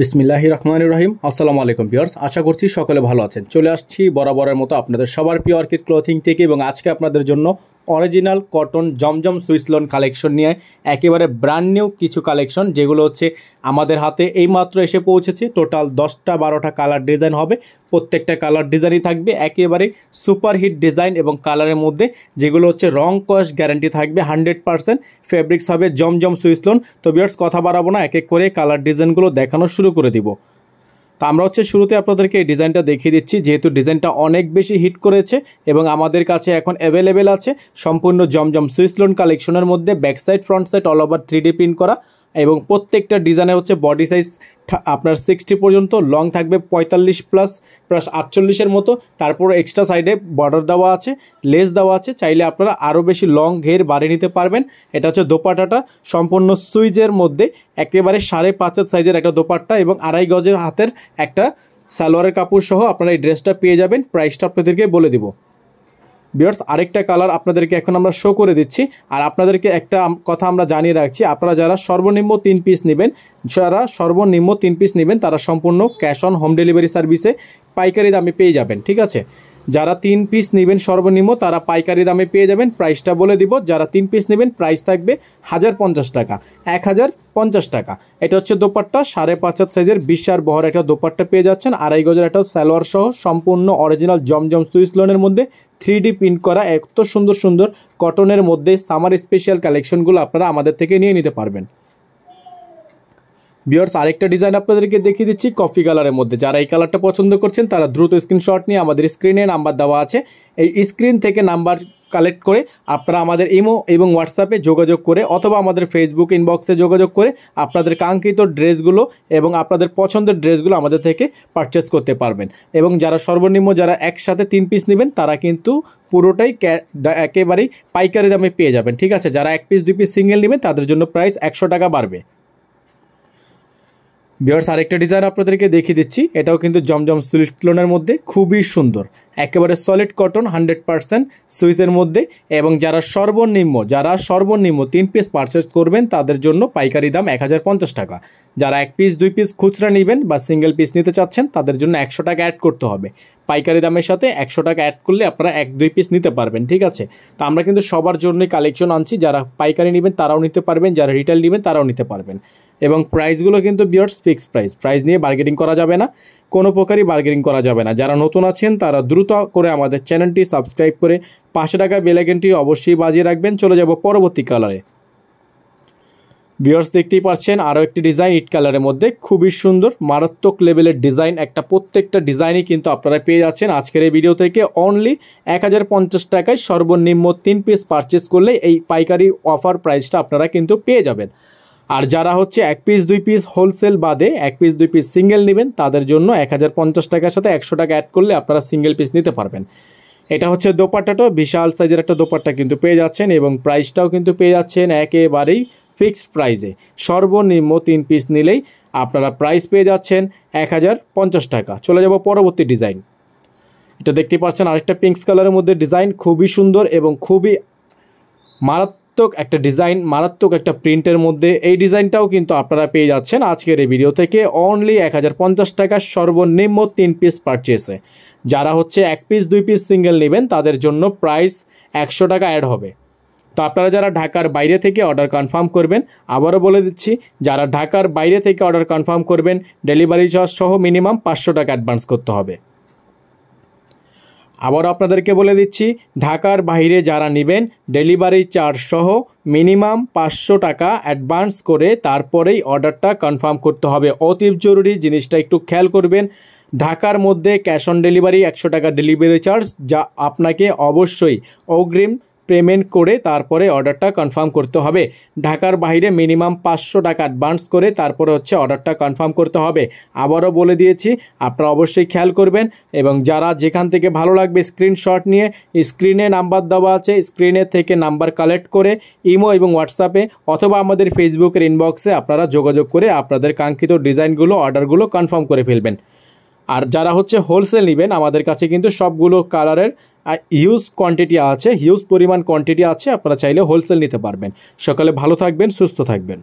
বিসমিল্লাহির রহমানির রহিম। আসসালামু আলাইকুম ভিউয়ার্স, আশা করছি সকলে ভালো আছেন। চলে আসছি বরাবরের মতো আপনাদের সবার প্রিয় অর্কিড ক্লথিং থেকে, এবং আজকে আপনাদের জন্য অরিজিনাল কটন জমজম সুইস লোন কালেকশন নিয়ে একেবারে ব্র্যান্ড নিউ কিছু কালেকশন, যেগুলো হচ্ছে আমাদের হাতে এইমাত্র এসে পৌঁছেছে। টোটাল 10টা 12টা কালার ডিজাইন হবে, প্রত্যেকটা কালার ডিজাইনই থাকবে একেবারে সুপারহিট ডিজাইন এবং কালারের মধ্যে, যেগুলো হচ্ছে রং কস্ট গ্যারান্টি থাকবে 100%। ফেব্রিক্স হবে জমজম সুইস লোন। তো ভিউয়ার্স, কথা বাড়াবো না, এক এক করে কালার ডিজাইনগুলো দেখানো শুরু করে দিব। তো আমরা হচ্ছে শুরুতে আপনাদেরকে এই ডিজাইনটা দেখিয়ে দিচ্ছি, যেহেতু ডিজাইনটা অনেক বেশি হিট করেছে এবং আমাদের কাছে এখন অ্যাভেলেবেল আছে সম্পূর্ণ জমজম সুইস লোন কালেকশনের মধ্যে। Back side front side all over 3D print করা, এবং প্রত্যেকটা ডিজাইনে হচ্ছে বডি সাইজ আপনার 60 পর্যন্ত, লং থাকবে 45 প্লাস 48-এর মতো। তারপর এক্সট্রা সাইডে বর্ডার দেওয়া আছে, লেস দেওয়া আছে, চাইলে আপনারা আরও বেশি লং ঘের বাড়িয়ে নিতে পারবেন। এটা হচ্ছে দোপাট্টাটা সম্পূর্ণ সুইজের মধ্যে, একেবারে 5.5 সাইজের একটা দোপাট্টা এবং 2.5 গজের হাতের একটা সালোয়ারের কাপড় সহ আপনারা এই ড্রেসটা পেয়ে যাবেন। প্রাইসটা আপনাদেরকে বলে দিব ভিউয়ার্স। আরেকটা কালার আপনাদেরকে এখন আমরা শো করে দিচ্ছি। আর আপনাদেরকে একটা কথা আমরা জানিয়ে রাখছি, আপনারা যারা সর্বনিম্ন 3 পিস নেবেন তারা সম্পূর্ণ ক্যাশ অন হোম ডেলিভারি সার্ভিসে পাইকারি দামে পেয়ে যাবেন, ঠিক আছে। যারা 3 পিস নেবেন সর্বনিম্ন, তারা পাইকারি দামে পেয়ে যাবেন। প্রাইসটা বলে দিব, যারা 3 পিস নেবেন প্রাইস থাকবে 1050 টাকা, 1050 টাকা। এটা হচ্ছে দোপাট্টা 5.5 সাইজের বিশাল বহর একটা দোপাট্টা পেয়ে যাচ্ছেন, 2.5 গজের একটা সালোয়ার সহ, সম্পূর্ণ অরিজিনাল জমজম সুইস লোনের মধ্যে 3D প্রিন্ট করা এত সুন্দর সুন্দর কটনের মধ্যে সামার স্পেশাল কালেকশনগুলো আপনারা আমাদের থেকে নিয়ে নিতে পারবেন। ভিউয়ার্স, আরেকটা ডিজাইন আপনাদেরকে দেখিয়ে দিচ্ছি কফি কালারের মধ্যে। যারা এই কালারটা পছন্দ করছেন তারা দ্রুত স্ক্রিনশট নিয়ে আমাদের স্ক্রিনে নাম্বার দেওয়া আছে, এই স্ক্রিন থেকে নাম্বার কালেক্ট করে আপনারা আমাদের ইমো এবং হোয়াটসঅ্যাপে যোগাযোগ করে, অথবা আমাদের ফেসবুক ইনবক্সে যোগাযোগ করে আপনাদের কাঙ্ক্ষিত ড্রেসগুলো এবং আপনাদের পছন্দের ড্রেসগুলো আমাদের থেকে পারচেস করতে পারবেন। এবং যারা সর্বনিম্ন যারা একসাথে 3 পিস নেবেন তারা কিন্তু পুরোটাই একেবারেই পাইকারি দামে পেয়ে যাবেন, ঠিক আছে। যারা 1 পিস 2 পিস সিঙ্গেল নেবেন তাদের জন্য প্রাইস 100 টাকা বাড়বে। ভিউয়ার্স, আরেকটা ডিজাইন আপনাদেরকে দেখিয়ে দিচ্ছি, এটাও কিন্তু জমজম সুইস লোনের মধ্যে, খুবই সুন্দর, একেবারে সলিড কটন 100% সুইসের মধ্যে। এবং যারা সর্বনিম্ন 3 পিস পারচেস করবেন তাদের জন্য পাইকারি দাম 1050 টাকা। যারা 1 পিস 2 পিস খুচরা নেবেন বা সিঙ্গেল পিস নিতে চাচ্ছেন তাদের জন্য 100 টাকা অ্যাড করতে হবে। পাইকারি দামের সাথে 100 টাকা অ্যাড করলে আপনারা 1-2 পিস নিতে পারবেন, ঠিক আছে। তো আমরা কিন্তু সবার জন্যই কালেকশন আনছি, যারা পাইকারি নেবেন তারাও নিতে পারবেন, যারা রিটেল নেবেন তারাও নিতে পারবেন। এবং প্রাইসগুলো কিন্তু ভিউয়ার্স ফিক্সড প্রাইস নিয়ে বার্গেনিং করা যাবে না, কোনো প্রকারই বার্গেনিং করা যাবে না। যারা নতুন আছেন তারা দ্রুত করে আমাদের চ্যানেলটি সাবস্ক্রাইব করে 500 টাকা বেল আইকনটি অবশ্যই বাজিয়ে রাখবেন। চলে যাব পরবর্তী কালারে। ভিউয়ার্স, দেখতেই পাচ্ছেন আরও একটি ডিজাইন ইট কালারের মধ্যে, খুবই সুন্দর মারাত্মক লেভেলের ডিজাইন একটা, প্রত্যেকটা ডিজাইনই কিন্তু আপনারা পেয়ে যাচ্ছেন আজকের এই ভিডিও থেকে অনলি 1050 টাকায়। সর্বনিম্ন 3 পিস পারচেস করলে এই পাইকারি অফার প্রাইসটা আপনারা কিন্তু পেয়ে যাবেন। আর যারা হচ্ছে 1 পিস 2 পিস হোলসেল বাদে 1 পিস 2 পিস সিঙ্গেল নেবেন তাদের জন্য 1050 টাকার সাথে 100 টাকা অ্যাড করলে আপনারা সিঙ্গেল পিস নিতে পারবেন। এটা হচ্ছে দোপাট্টাটাও বিশাল সাইজের একটা দোপাট্টা কিন্তু পেয়ে যাচ্ছেন, এবং প্রাইসটাও কিন্তু পেয়ে যাচ্ছেন একেবারেই ফিক্সড প্রাইসে। সর্বনিম্ন 3 পিস নিলেই আপনারা প্রাইস পেয়ে যাচ্ছেন 1050 টাকা। চলে যাব পরবর্তী ডিজাইন। এটা দেখতে পাচ্ছেন আরেকটা পিঙ্কস কালারের মধ্যে ডিজাইন, খুবই সুন্দর এবং খুবই মারাত্মক একটা ডিজাইন, মারাত্মক একটা প্রিন্টের মধ্যে। এই ডিজাইনটাও কিন্তু আপনারা পেয়ে যাচ্ছেন আজকের এই ভিডিও থেকে অনলি 1050 টাকা সর্বনিম্ন 3 পিস পারচেসে। যারা হচ্ছে 1 পিস 2 পিস সিঙ্গেল নেবেন তাদের জন্য প্রাইস 100 টাকা অ্যাড হবে। তো আপনারা যারা ঢাকার বাইরে থেকে অর্ডার কনফার্ম করবেন, আবারও বলে দিচ্ছি, যারা ঢাকার বাইরে থেকে অর্ডার কনফার্ম করবেন ডেলিভারি চার্জ সহ মিনিমাম 500 টাকা অ্যাডভান্স করতে হবে। আবারও আপনাদেরকে বলে দিচ্ছি, ঢাকার বাইরে যারা নেবেন ডেলিভারি চার্জ সহ মিনিমাম 500 টাকা অ্যাডভান্স করে তারপরেই অর্ডারটা কনফার্ম করতে হবে। অতি জরুরি জিনিসটা একটু খেয়াল করবেন। ঢাকার মধ্যে ক্যাশ অন ডেলিভারি 100 টাকা ডেলিভারি চার্জ, যা আপনাকে অবশ্যই অগ্রিম পেমেন্ট করে তারপরে অর্ডারটা কনফার্ম করতে হবে। ঢাকার বাইরে মিনিমাম 500 টাকা অ্যাডভান্স করে তারপরে হচ্ছে অর্ডারটা কনফার্ম করতে হবে। আবারও বলে দিয়েছি, আপনারা অবশ্যই খেয়াল করবেন। এবং যারা যেখান থেকে ভালো লাগবে স্ক্রিনশট নিয়ে স্ক্রিনে নাম্বার দেওয়া আছে, স্ক্রিনে থেকে নাম্বার কালেক্ট করে ইমো এবং হোয়াটসঅ্যাপে অথবা আমাদের ফেসবুকের ইনবক্সে আপনারা যোগাযোগ করে আপনাদের কাঙ্ক্ষিত ডিজাইনগুলো অর্ডারগুলো কনফার্ম করে ফেলবেন। আর যারা হচ্ছে হোলসেল নেবেন, আমাদের কাছে কিন্তু সবগুলো কালারের হিউজ কোয়ান্টিটি আছে, হিউজ পরিমাণ কোয়ান্টিটি আছে, আপনারা চাইলে হোলসেল নিতে পারবেন। সকালে ভালো থাকবেন, সুস্থ থাকবেন।